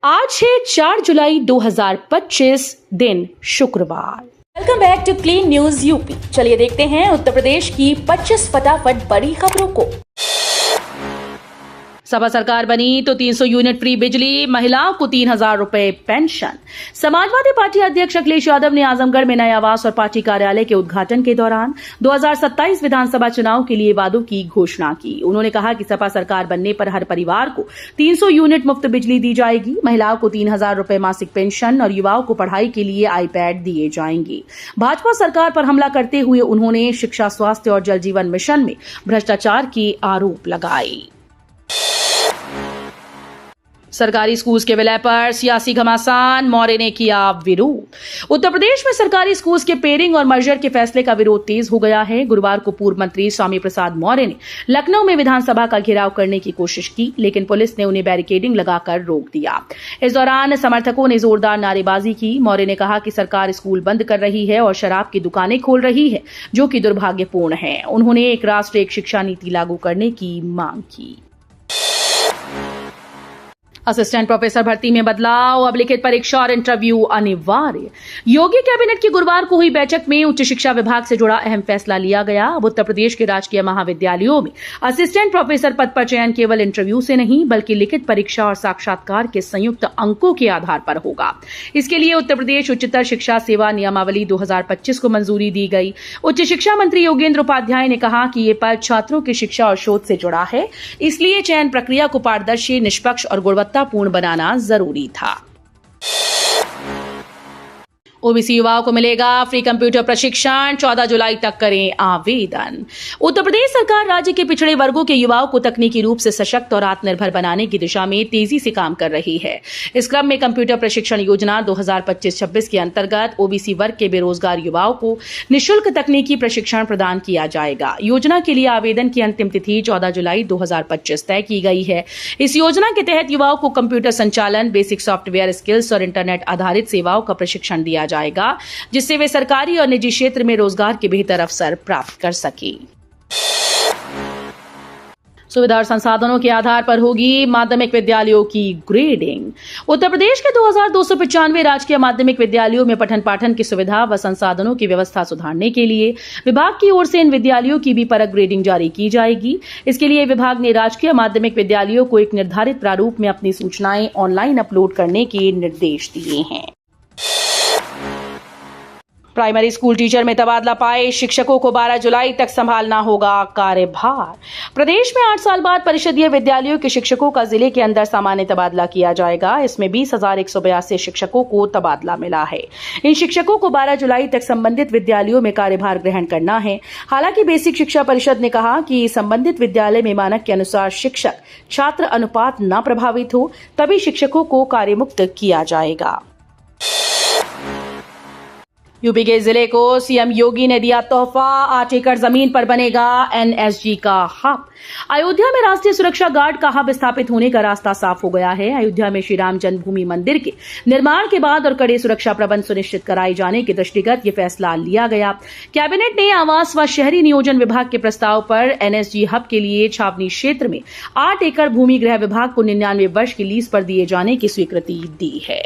आज है 4 जुलाई 2025 दिन शुक्रवार। Welcome back to clean news UP. चलिए देखते हैं उत्तर प्रदेश की 25 फटाफट बड़ी खबरों को। सपा सरकार बनी तो 300 यूनिट फ्री बिजली, महिलाओं को 3,000 रुपए पेंशन। समाजवादी पार्टी अध्यक्ष अखिलेश यादव ने आजमगढ़ में नए आवास और पार्टी कार्यालय के उद्घाटन के दौरान 2027 विधानसभा चुनाव के लिए वादों की घोषणा की। उन्होंने कहा कि सपा सरकार बनने पर हर परिवार को 300 यूनिट मुफ्त बिजली दी जाएगी, महिलाओं को 3,000 रुपए मासिक पेंशन और युवाओं को पढ़ाई के लिए आईपैड दिए जाएंगे। भाजपा सरकार पर हमला करते हुए उन्होंने शिक्षा, स्वास्थ्य और जल जीवन मिशन में भ्रष्टाचार के आरोप लगाए। सरकारी स्कूल के विलय पर सियासी घमासान, मौर्य ने किया विरोध। उत्तर प्रदेश में सरकारी स्कूल के पेयरिंग और मर्जर के फैसले का विरोध तेज हो गया है। गुरुवार को पूर्व मंत्री स्वामी प्रसाद मौर्य ने लखनऊ में विधानसभा का घेराव करने की कोशिश की, लेकिन पुलिस ने उन्हें बैरिकेडिंग लगाकर रोक दिया। इस दौरान समर्थकों ने जोरदार नारेबाजी की। मौर्य ने कहा कि सरकार स्कूल बंद कर रही है और शराब की दुकानें खोल रही है, जो कि दुर्भाग्यपूर्ण है। उन्होंने एक राष्ट्र एक शिक्षा नीति लागू करने की मांग की। असिस्टेंट प्रोफेसर भर्ती में बदलाव, अब लिखित परीक्षा और इंटरव्यू अनिवार्य। योगी कैबिनेट की गुरुवार को हुई बैठक में उच्च शिक्षा विभाग से जुड़ा अहम फैसला लिया गया। अब उत्तर प्रदेश के राजकीय महाविद्यालयों में असिस्टेंट प्रोफेसर पद पर चयन केवल इंटरव्यू से नहीं, बल्कि लिखित परीक्षा और साक्षात्कार के संयुक्त अंकों के आधार पर होगा। इसके लिए उत्तर प्रदेश उच्चतर शिक्षा सेवा नियमावली 2025 को मंजूरी दी गई। उच्च शिक्षा मंत्री योगेंद्र उपाध्याय ने कहा कि ये पद छात्रों की शिक्षा और शोध से जुड़ा है, इसलिए चयन प्रक्रिया को पारदर्शी, निष्पक्ष और गुणवत्तापूर्ण बनाना जरूरी था। ओबीसी युवाओं को मिलेगा फ्री कंप्यूटर प्रशिक्षण, 14 जुलाई तक करें आवेदन। उत्तर प्रदेश सरकार राज्य के पिछड़े वर्गों के युवाओं को तकनीकी रूप से सशक्त और आत्मनिर्भर बनाने की दिशा में तेजी से काम कर रही है। इस क्रम में कंप्यूटर प्रशिक्षण योजना 2025-26 के अंतर्गत ओबीसी वर्ग के बेरोजगार युवाओं को निःशुल्क तकनीकी प्रशिक्षण प्रदान किया जाएगा। योजना के लिए आवेदन की अंतिम तिथि 14 जुलाई 2025 तय की गई है। इस योजना के तहत युवाओं को कंप्यूटर संचालन, बेसिक सॉफ्टवेयर स्किल्स और इंटरनेट आधारित सेवाओं का प्रशिक्षण दिया जाएगा, जिससे वे सरकारी और निजी क्षेत्र में रोजगार के बेहतर अवसर प्राप्त कर सके। सुविधा और संसाधनों के आधार पर होगी माध्यमिक विद्यालयों की ग्रेडिंग। उत्तर प्रदेश के 2,295 राजकीय माध्यमिक विद्यालयों में पठन पाठन की सुविधा व संसाधनों की व्यवस्था सुधारने के लिए विभाग की ओर से इन विद्यालयों की भी परख ग्रेडिंग जारी की जाएगी। इसके लिए विभाग ने राजकीय माध्यमिक विद्यालयों को एक निर्धारित प्रारूप में अपनी सूचनाएं ऑनलाइन अपलोड करने के निर्देश दिए हैं। प्राइमरी स्कूल टीचर में तबादला पाए शिक्षकों को 12 जुलाई तक संभालना होगा कार्यभार। प्रदेश में 8 साल बाद परिषदीय विद्यालयों के शिक्षकों का जिले के अंदर सामान्य तबादला किया जाएगा। इसमें 20,182 शिक्षकों को तबादला मिला है। इन शिक्षकों को 12 जुलाई तक संबंधित विद्यालयों में कार्यभार ग्रहण करना है। हालांकि बेसिक शिक्षा परिषद ने कहा कि संबंधित विद्यालय में मानक के अनुसार शिक्षक छात्र अनुपात न प्रभावित हो, तभी शिक्षकों को कार्यमुक्त किया जाएगा। यूपी के जिले को सीएम योगी ने दिया तोहफा, 8 एकड़ जमीन पर बनेगा एनएसजी का हब। अयोध्या में राष्ट्रीय सुरक्षा गार्ड का हब स्थापित होने का रास्ता साफ हो गया है। अयोध्या में श्री राम जन्मभूमि मंदिर के निर्माण के बाद और कड़े सुरक्षा प्रबंध सुनिश्चित कराए जाने के दृष्टिगत ये फैसला लिया गया। कैबिनेट ने आवास व शहरी नियोजन विभाग के प्रस्ताव पर एनएसजी हब के लिए छावनी क्षेत्र में 8 एकड़ भूमि गृह विभाग को 99 वर्ष की लीज पर दिए जाने की स्वीकृति दी है।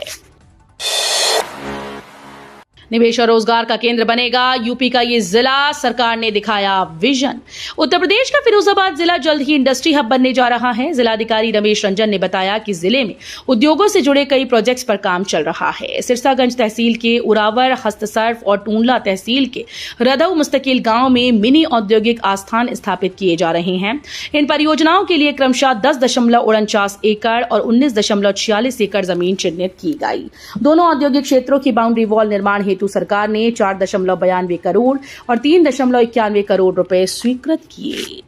निवेश और रोजगार का केंद्र बनेगा यूपी का ये जिला, सरकार ने दिखाया विजन। उत्तर प्रदेश का फिरोजाबाद जिला जल्द ही इंडस्ट्री हब बनने जा रहा है। जिलाधिकारी रमेश रंजन ने बताया कि जिले में उद्योगों से जुड़े कई प्रोजेक्ट्स पर काम चल रहा है। सिरसागंज तहसील के उरावर, हस्तसर्फ और टूंडला तहसील के रदऊ मुस्तकिल गांव में मिनी औद्योगिक आस्थान स्थापित किए जा रहे हैं। इन परियोजनाओं के लिए क्रमशः 10.49 एकड़ और 19.46 एकड़ जमीन चिन्हित की गई। दोनों औद्योगिक क्षेत्रों की बाउंड्री वॉल निर्माण हेतु सरकार ने 4.92 करोड़ और 3.91 करोड़ रुपए स्वीकृत किए।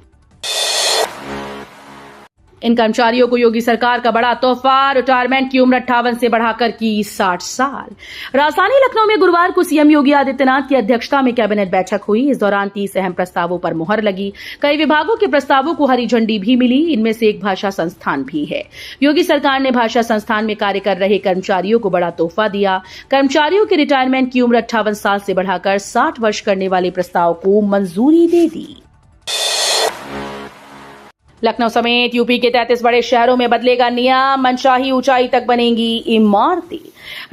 इन कर्मचारियों को योगी सरकार का बड़ा तोहफा, रिटायरमेंट की उम्र 58 से बढ़ाकर की 60 साल। राजधानी लखनऊ में गुरुवार को सीएम योगी आदित्यनाथ की अध्यक्षता में कैबिनेट बैठक हुई। इस दौरान 30 अहम प्रस्तावों पर मुहर लगी। कई विभागों के प्रस्तावों को हरी झंडी भी मिली। इनमें से एक भाषा संस्थान भी है। योगी सरकार ने भाषा संस्थान में कार्य कर रहे कर्मचारियों को बड़ा तोहफा दिया। कर्मचारियों की रिटायरमेंट की उम्र 58 साल से बढ़ाकर 60 वर्ष करने वाले प्रस्ताव को मंजूरी दे दी। लखनऊ समेत यूपी के 33 बड़े शहरों में बदलेगा नियम, मनशाही ऊंचाई तक बनेंगी इमारतें।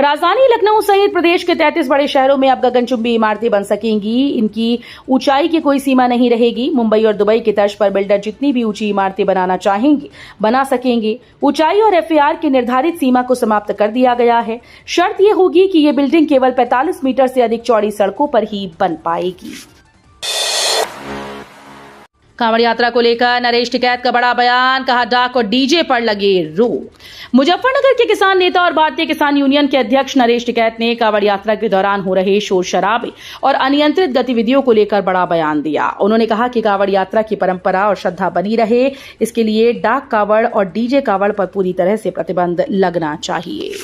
राजधानी लखनऊ सहित प्रदेश के 33 बड़े शहरों में अब गगनचुंबी इमारतें बन सकेंगी। इनकी ऊंचाई की कोई सीमा नहीं रहेगी। मुंबई और दुबई की तर्ज पर बिल्डर जितनी भी ऊंची इमारतें बनाना चाहेंगे बना सकेंगे। ऊंचाई और एफएआर की निर्धारित सीमा को समाप्त कर दिया गया है। शर्त यह होगी कि ये बिल्डिंग केवल 45 मीटर से अधिक चौड़ी सड़कों पर ही बन पाएगी। कांवड़ यात्रा को लेकर नरेश टिकैत का बड़ा बयान, कहा डाक और डीजे पर लगे रोक। मुजफ्फरनगर के किसान नेता और भारतीय किसान यूनियन के अध्यक्ष नरेश टिकैत ने कांवड़ यात्रा के दौरान हो रहे शोर शराबे और अनियंत्रित गतिविधियों को लेकर बड़ा बयान दिया। उन्होंने कहा कि कांवड़ यात्रा की परंपरा और श्रद्धा बनी रहे, इसके लिए डाक कांवड़ और डीजे कांवड़ पर पूरी तरह से प्रतिबंध लगना चाहिए।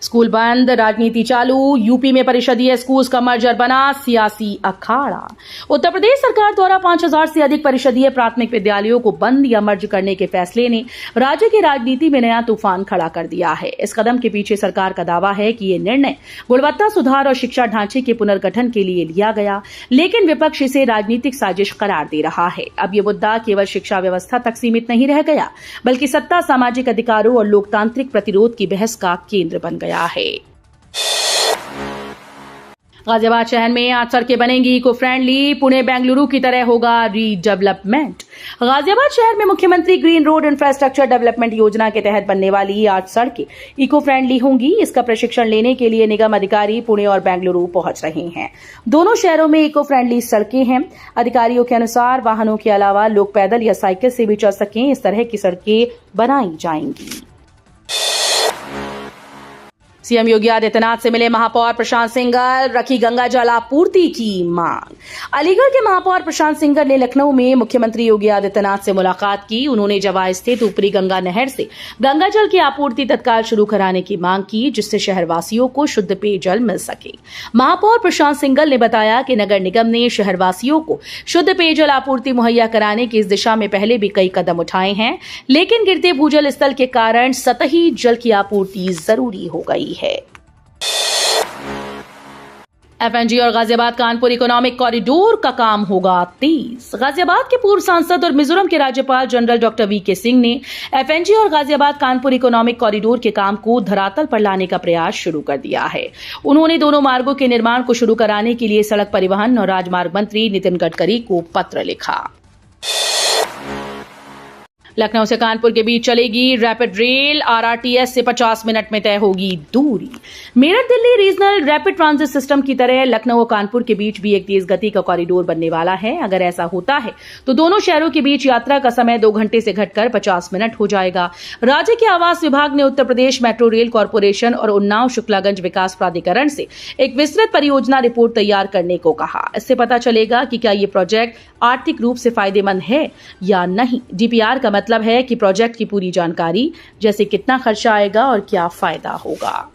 स्कूल बंद, राजनीति चालू। यूपी में परिषदीय स्कूल्स का मर्जर बना सियासी अखाड़ा। उत्तर प्रदेश सरकार द्वारा 5000 से अधिक परिषदीय प्राथमिक विद्यालयों को बंद या मर्ज करने के फैसले ने राज्य की राजनीति में नया तूफान खड़ा कर दिया है। इस कदम के पीछे सरकार का दावा है कि ये निर्णय गुणवत्ता सुधार और शिक्षा ढांचे के पुनर्गठन के लिए लिया गया, लेकिन विपक्ष इसे राजनीतिक साजिश करार दे रहा है। अब ये मुद्दा केवल शिक्षा व्यवस्था तक सीमित नहीं रह गया, बल्कि सत्ता, सामाजिक अधिकारों और लोकतांत्रिक प्रतिरोध की बहस का केंद्र बन गया है। गाजियाबाद शहर में 8 सड़कें बनेंगी इको फ्रेंडली। पुणे बेंगलुरु की तरह होगा रीडेवलपमेंट। गाजियाबाद शहर में मुख्यमंत्री ग्रीन रोड इंफ्रास्ट्रक्चर डेवलपमेंट योजना के तहत बनने वाली 8 सड़कें इको फ्रेंडली होंगी। इसका प्रशिक्षण लेने के लिए निगम अधिकारी पुणे और बेंगलुरु पहुंच रहे हैं। दोनों शहरों में इको फ्रेंडली सड़कें हैं। अधिकारियों के अनुसार वाहनों के अलावा लोग पैदल या साइकिल से भी चल सकें, इस तरह की सड़कें बनाई जाएंगी। सीएम योगी आदित्यनाथ से मिले महापौर प्रशांत सिंघल, रखी गंगा जल आपूर्ति की मांग। अलीगढ़ के महापौर प्रशांत सिंघल ने लखनऊ में मुख्यमंत्री योगी आदित्यनाथ से मुलाकात की। उन्होंने जवाई स्थित ऊपरी गंगा नहर से गंगा जल की आपूर्ति तत्काल शुरू कराने की मांग की, जिससे शहरवासियों को शुद्ध पेयजल मिल सके। महापौर प्रशांत सिंघल ने बताया कि नगर निगम ने शहरवासियों को शुद्ध पेयजल आपूर्ति मुहैया कराने की इस दिशा में पहले भी कई कदम उठाए हैं, लेकिन गिरते भूजल स्थल के कारण सतही जल की आपूर्ति जरूरी हो गई है। एफएनजी और गाजियाबाद कानपुर इकोनॉमिक कॉरिडोर का काम होगा तेज। गाजियाबाद के पूर्व सांसद और मिजोरम के राज्यपाल जनरल डॉक्टर वीके सिंह ने एफएनजी और गाजियाबाद कानपुर इकोनॉमिक कॉरिडोर के काम को धरातल पर लाने का प्रयास शुरू कर दिया है। उन्होंने दोनों मार्गों के निर्माण को शुरू कराने के लिए सड़क परिवहन और राजमार्ग मंत्री नितिन गडकरी को पत्र लिखा। लखनऊ से कानपुर के बीच चलेगी रैपिड रेल। आरआरटीएस से 50 मिनट में तय होगी दूरी। Meerut Delhi regional rapid transit system की तरह लखनऊ और कानपुर के बीच भी एक तेज गति का कॉरिडोर बनने वाला है। अगर ऐसा होता है तो दोनों शहरों के बीच यात्रा का समय 2 घंटे से घटकर 50 मिनट हो जाएगा। राज्य के आवास विभाग ने Uttar Pradesh metro rail corporation और उन्नाव शुक्लागंज विकास प्राधिकरण से एक विस्तृत परियोजना रिपोर्ट तैयार करने को कहा। इससे पता चलेगा कि क्या ये प्रोजेक्ट आर्थिक रूप से फायदेमंद है या नहीं। डीपीआर का मतलब है कि प्रोजेक्ट की पूरी जानकारी, जैसे कितना खर्चा आएगा और क्या फायदा होगा।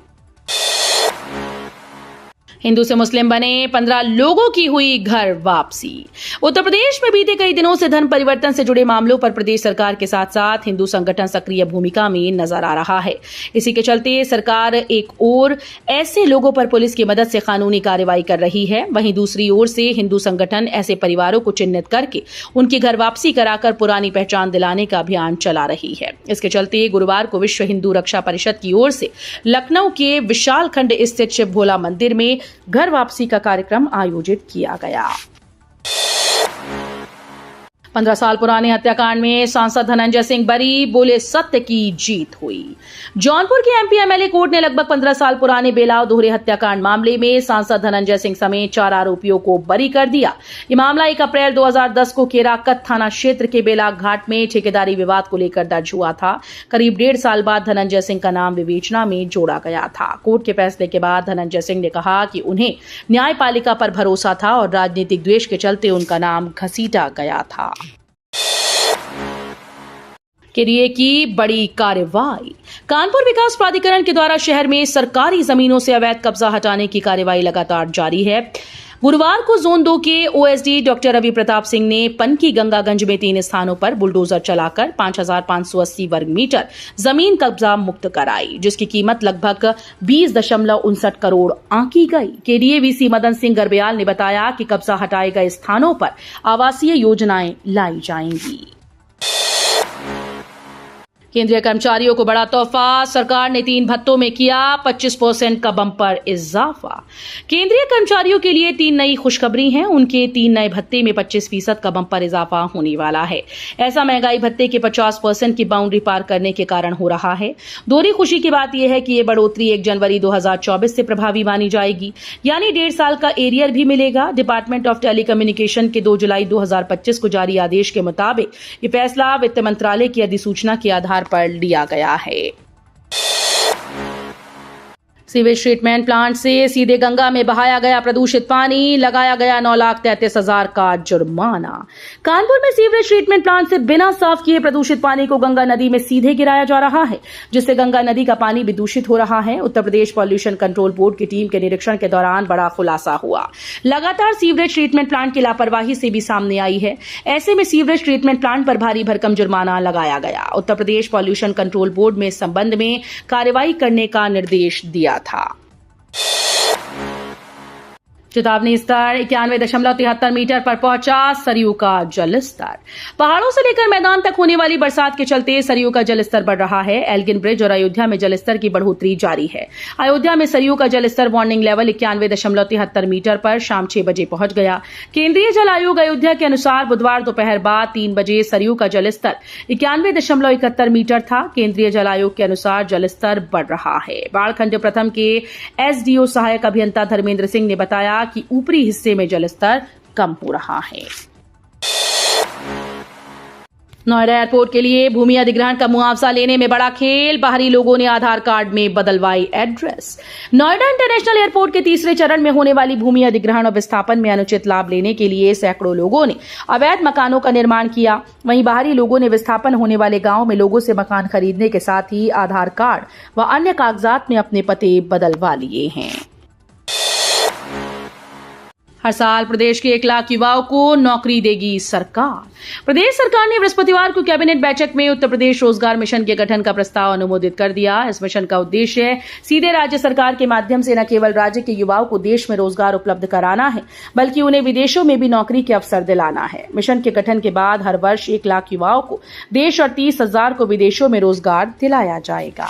हिंदू से मुस्लिम बने 15 लोगों की हुई घर वापसी। उत्तर प्रदेश में बीते कई दिनों से धर्म परिवर्तन से जुड़े मामलों पर प्रदेश सरकार के साथ साथ हिंदू संगठन सक्रिय भूमिका में नजर आ रहा है। इसी के चलते सरकार एक ओर ऐसे लोगों पर पुलिस की मदद से कानूनी कार्रवाई कर रही है, वहीं दूसरी ओर से हिंदू संगठन ऐसे परिवारों को चिन्हित करके उनकी घर वापसी कराकर पुरानी पहचान दिलाने का अभियान चला रही है। इसके चलते गुरुवार को विश्व हिंदू रक्षा परिषद की ओर से लखनऊ के विशाल खंड स्थित शिव भोला मंदिर में घर वापसी का कार्यक्रम आयोजित किया गया। 15 साल पुराने हत्याकांड में सांसद धनंजय सिंह बरी, बोले सत्य की जीत हुई। जौनपुर के एमपी एमएलए कोर्ट ने लगभग 15 साल पुराने बेलाव दोहरे हत्याकांड मामले में सांसद धनंजय सिंह समेत 4 आरोपियों को बरी कर दिया। ये मामला 1 अप्रैल 2010 को केराकत थाना क्षेत्र के बेलाग घाट में ठेकेदारी विवाद को लेकर दर्ज हुआ था। करीब 1.5 साल बाद धनंजय सिंह का नाम विवेचना में जोड़ा गया था। कोर्ट के फैसले के बाद धनंजय सिंह ने कहा कि उन्हें न्यायपालिका पर भरोसा था और राजनीतिक द्वेष के चलते उनका नाम घसीटा गया था। के की बड़ी कार्रवाई। कानपुर विकास प्राधिकरण के द्वारा शहर में सरकारी जमीनों से अवैध कब्जा हटाने की कार्रवाई लगातार जारी है। गुरुवार को जोन 2 के ओएसडी डॉक्टर रवि प्रताप सिंह ने पनकी गंगागंज में 3 स्थानों पर बुलडोजर चलाकर 5,580 वर्ग मीटर जमीन कब्जा मुक्त कराई, जिसकी कीमत लगभग 20.59 करोड़ आंकी गई। केडीए-वीसी मदन सिंह गर्ब्याल ने बताया कि कब्जा हटाए गए स्थानों पर आवासीय योजनाएं लाई जाएंगी। केंद्रीय कर्मचारियों को बड़ा तोहफा, सरकार ने 3 भत्तों में किया 25% का बम्पर इजाफा। केंद्रीय कर्मचारियों के लिए 3 नई खुशखबरी हैं। उनके 3 नए भत्ते में 25% का बम्पर इजाफा होने वाला है। ऐसा महंगाई भत्ते के 50% की बाउंड्री पार करने के कारण हो रहा है। दोहरी खुशी की बात यह है कि ये बढ़ोतरी 1 जनवरी 2024 से प्रभावी मानी जाएगी, यानी 1.5 साल का एरियर भी मिलेगा। डिपार्टमेंट ऑफ टेलीकम्युनिकेशन के 2 जुलाई 2025 को जारी आदेश के मुताबिक ये फैसला वित्त मंत्रालय की अधिसूचना के आधार पर लिया गया है। सीवेज ट्रीटमेंट प्लांट से सीधे गंगा में बहाया गया प्रदूषित पानी, लगाया गया 9,33,000 का जुर्माना। कानपुर में सीवरेज ट्रीटमेंट प्लांट से बिना साफ किए प्रदूषित पानी को गंगा नदी में सीधे गिराया जा रहा है, जिससे गंगा नदी का पानी भी दूषित हो रहा है। Uttar Pradesh pollution control board की टीम के निरीक्षण के दौरान बड़ा खुलासा हुआ। लगातार सीवरेज ट्रीटमेंट प्लांट की लापरवाही से भी सामने आई है। ऐसे में सीवरेज ट्रीटमेंट प्लांट पर भारी भरकम जुर्माना लगाया गया। Uttar Pradesh pollution control board में इस संबंध में कार्रवाई करने का निर्देश दिया था। चेतावनी स्तर 91.73 मीटर पर पहुंचा सरयू का जलस्तर। पहाड़ों से लेकर मैदान तक होने वाली बरसात के चलते सरयू का जलस्तर बढ़ रहा है। एल्गिन ब्रिज और अयोध्या में जलस्तर की बढ़ोतरी जारी है। अयोध्या में सरयू का जलस्तर वार्निंग लेवल 91.73 मीटर पर शाम 6 बजे पहुंच गया। केंद्रीय जल आयोग अयोध्या के अनुसार बुधवार दोपहर बाद 3 बजे सरयू का जलस्तर 91.71 मीटर था। केंद्रीय जल आयोग के अनुसार जलस्तर बढ़ रहा है। बाढ़खंड प्रथम के एसडीओ सहायक अभियंता धर्मेंद्र सिंह ने बताया कि ऊपरी हिस्से में जलस्तर कम हो रहा है। नोएडा एयरपोर्ट के लिए भूमि अधिग्रहण का मुआवजा लेने में बड़ा खेल, बाहरी लोगों ने आधार कार्ड में बदलवाई एड्रेस। नोएडा इंटरनेशनल एयरपोर्ट के तीसरे चरण में होने वाली भूमि अधिग्रहण और विस्थापन में अनुचित लाभ लेने के लिए सैकड़ों लोगों ने अवैध मकानों का निर्माण किया। वहीं बाहरी लोगों ने विस्थापन होने वाले गांव में लोगों से मकान खरीदने के साथ ही आधार कार्ड व अन्य कागजात में अपने पते बदलवा लिए हैं। हर साल प्रदेश के 1 लाख युवाओं को नौकरी देगी सरकार। प्रदेश सरकार ने बृहस्पतिवार को कैबिनेट बैठक में उत्तर प्रदेश रोजगार मिशन के गठन का प्रस्ताव अनुमोदित कर दिया। इस मिशन का उद्देश्य सीधे राज्य सरकार के माध्यम से न केवल राज्य के युवाओं को देश में रोजगार उपलब्ध कराना है, बल्कि उन्हें विदेशों में भी नौकरी के अवसर दिलाना है। मिशन के गठन के बाद हर वर्ष 1 लाख युवाओं को देश और 30,000 को विदेशों में रोजगार दिलाया जाएगा।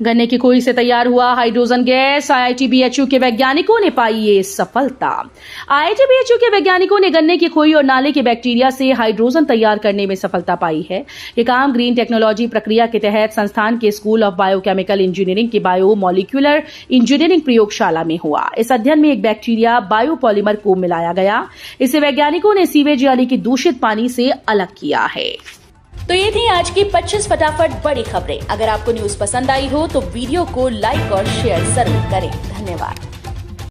गन्ने की खोई से तैयार हुआ हाइड्रोजन गैस, आईआईटी-बीएचयू के वैज्ञानिकों ने पाई ये सफलता। आईआईटी-बीएचयू के वैज्ञानिकों ने गन्ने की खोई और नाले के बैक्टीरिया से हाइड्रोजन तैयार करने में सफलता पाई है। ये काम ग्रीन टेक्नोलॉजी प्रक्रिया के तहत संस्थान के स्कूल ऑफ बायोकेमिकल इंजीनियरिंग की बायो मॉलिक्यूलर इंजीनियरिंग प्रयोगशाला में हुआ। इस अध्ययन में एक बैक्टीरिया बायोपॉलीमर को मिलाया गया। इसे वैज्ञानिकों ने सीवेज यानी कि दूषित पानी से अलग किया है। तो ये थी आज की 25 फटाफट बड़ी खबरें। अगर आपको न्यूज पसंद आई हो तो वीडियो को लाइक और शेयर जरूर करें। धन्यवाद।